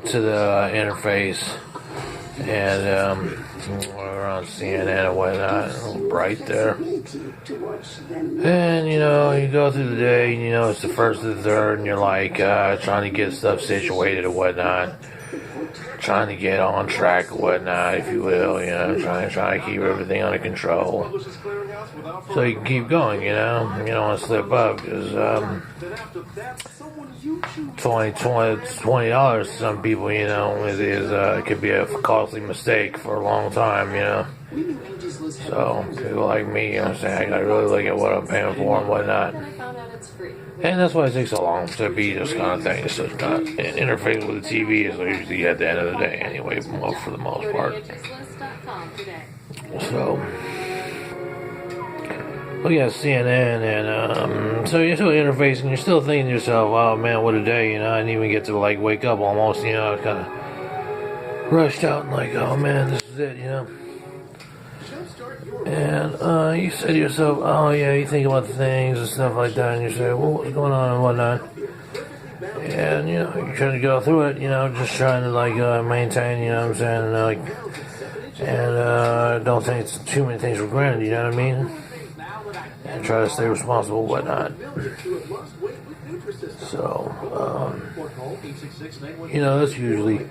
to the interface, and we're on CNN and whatnot, a little bright there. And you go through the day, and it's the first to the third, and you're like trying to get stuff situated and whatnot, trying to get on track or whatnot, if you will, trying to keep everything under control. So you can keep going, you don't want to slip up, because $20 to some people, could be a costly mistake for a long time, So people like me, I gotta really look at what I'm paying for and whatnot. And that's why it takes so long to be this kind of thing. So it's not interfacing with the TV is usually at the end of the day anyway, for the most part. So looking at CNN, and so you're still interfacing, you're still thinking to yourself, oh man, what a day, I didn't even get to wake up almost, kind of rushed out and oh man, this is it, And you say to yourself, oh yeah, you think about things and stuff like that, and you say, well, what's going on and whatnot. And, you're trying to go through it, just trying to, maintain, what I'm saying, and don't take too many things for granted, you know what I mean? And try to stay responsible and whatnot. So, that's usually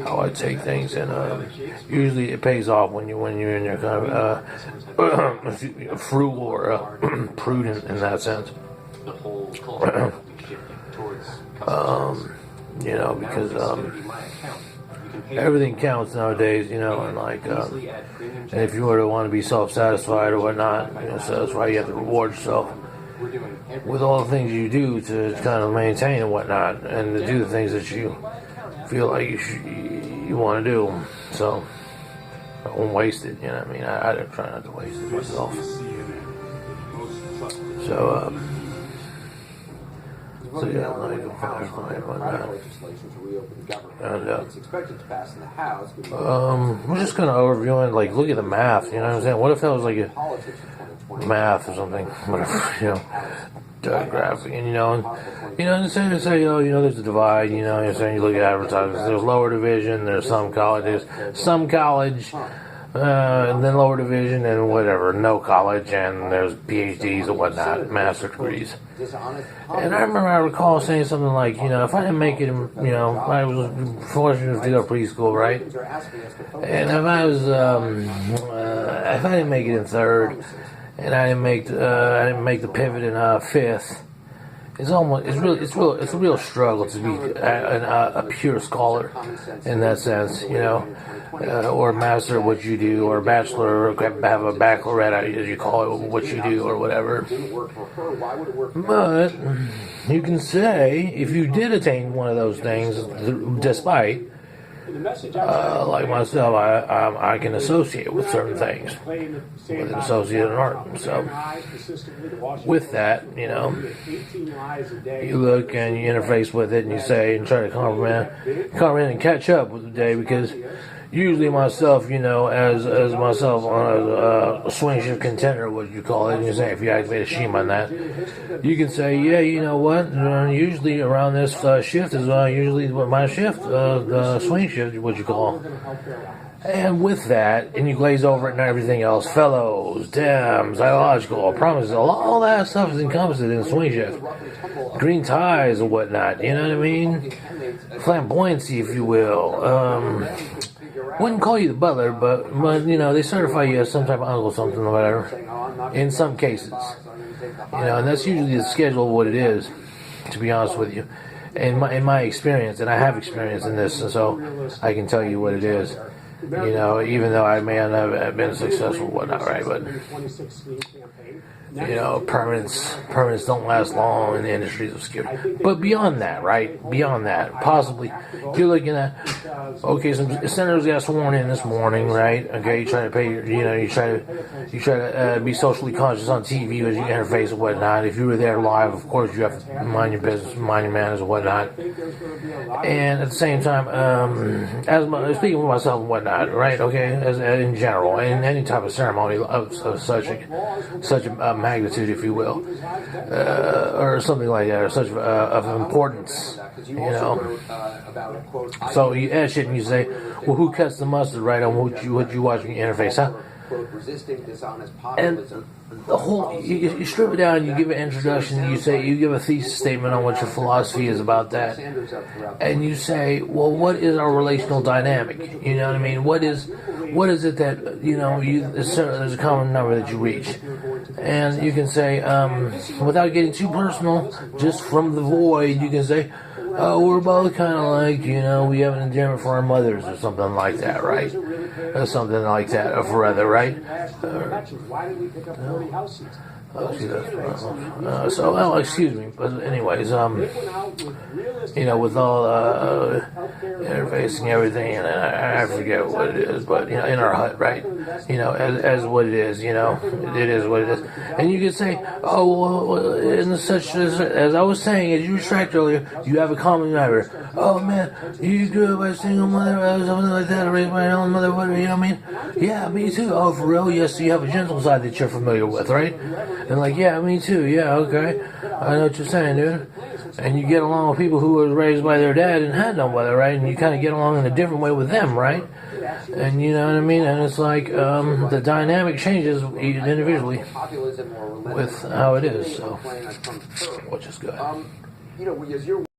how I take things, and usually it pays off when you're in your kind of frugal or prudent in that sense. Because everything counts nowadays, and if you were to want to be self-satisfied or whatnot, so that's why you have to reward yourself with all the things you do to kind of maintain and whatnot, and to do the things that you feel like you want to do. So I won't waste it, I mean? I try not to waste it myself. So, yeah, whatnot. And we're just kind of overviewing, look at the math, you know what I'm saying? What if that was a math or something, whatever, graphic, and say, there's a divide, you're saying, you look at advertisements, there's lower division, there's some college, and then lower division, and whatever, no college, and there's PhDs and whatnot, master's degrees. And I recall saying something like, if I didn't make it, I was fortunate to go to preschool, right? And if I didn't make it in third, and I didn't make the pivot in fifth, it's a real struggle to be a pure scholar in that sense, or a master of what you do, or a bachelor, or have a baccalaureate, as you call it, what you do, or whatever. But you can say, if you did attain one of those things, despite, like myself, I can associate with certain things, with an associate in art. So, with that, you look and you interface with it, and you say, and try to comment and catch up with the day, because usually myself, as myself on a swing shift contender, what you call it, and you say, if you activate a sheen on that, you can say, yeah, you know what, usually around this shift is usually my shift, the swing shift, what you call. And with that, and you glaze over it and everything else, fellows, damn, psychological, promises, all that stuff is encompassed in swing shift. Green ties and whatnot, you know what I mean? Flamboyancy, if you will. Wouldn't call you the butler, but they certify you as some type of uncle, something or whatever. In some cases, and that's usually the schedule of what it is. To be honest with you, in my experience, and I have experience in this, so I can tell you what it is. Even though I may not have been successful, whatnot, right? But permanents don't last long in the industries of security. But beyond that, right? Beyond that, possibly, you're looking at, okay, some senators got sworn in this morning, right? Okay, you try to pay, you try to be socially conscious on TV as you interface and whatnot. If you were there live, of course, you have to mind your business, mind your manners and whatnot. And at the same time, speaking for myself and whatnot, right? Okay, as in general, in any type of ceremony of such a magnitude, if you will, or something like that, or such of importance, you know. So you add shit and you say, well, who cuts the mustard, right, on what you watch on your interface, huh? And the whole, you strip it down, you give an introduction, you give a thesis statement on what your philosophy is about that, and you say, well, what is our relational dynamic? You know what I mean? What is it that, you know, there's a common number that you reach, and you can say, without getting too personal, just from the void, you can say, oh, we're both kind of like, you know, we have an endearment for our mothers or something like that, right? Or something like that, or forever, right? Excuse me, but anyways, you know, with all interfacing everything, and I forget what it is, but you know, in our hut, right? You know, as what it is, you know, it is what it is, and you could say, oh, well, in such as I was saying, as you retract earlier, you have a common matter. Oh man, you grew up by a single mother, or something like that, or raised by your own mother, whatever, you know what I mean? Yeah, me too. Oh, for real? Yes, so you have a gentle side that you're familiar with, right? And like, yeah, me too. Yeah, okay. I know what you're saying, dude. And you get along with people who were raised by their dad and had no mother, right? And you kind of get along in a different way with them, right? And you know what I mean? And it's like the dynamic changes individually with how it is. So, which is good.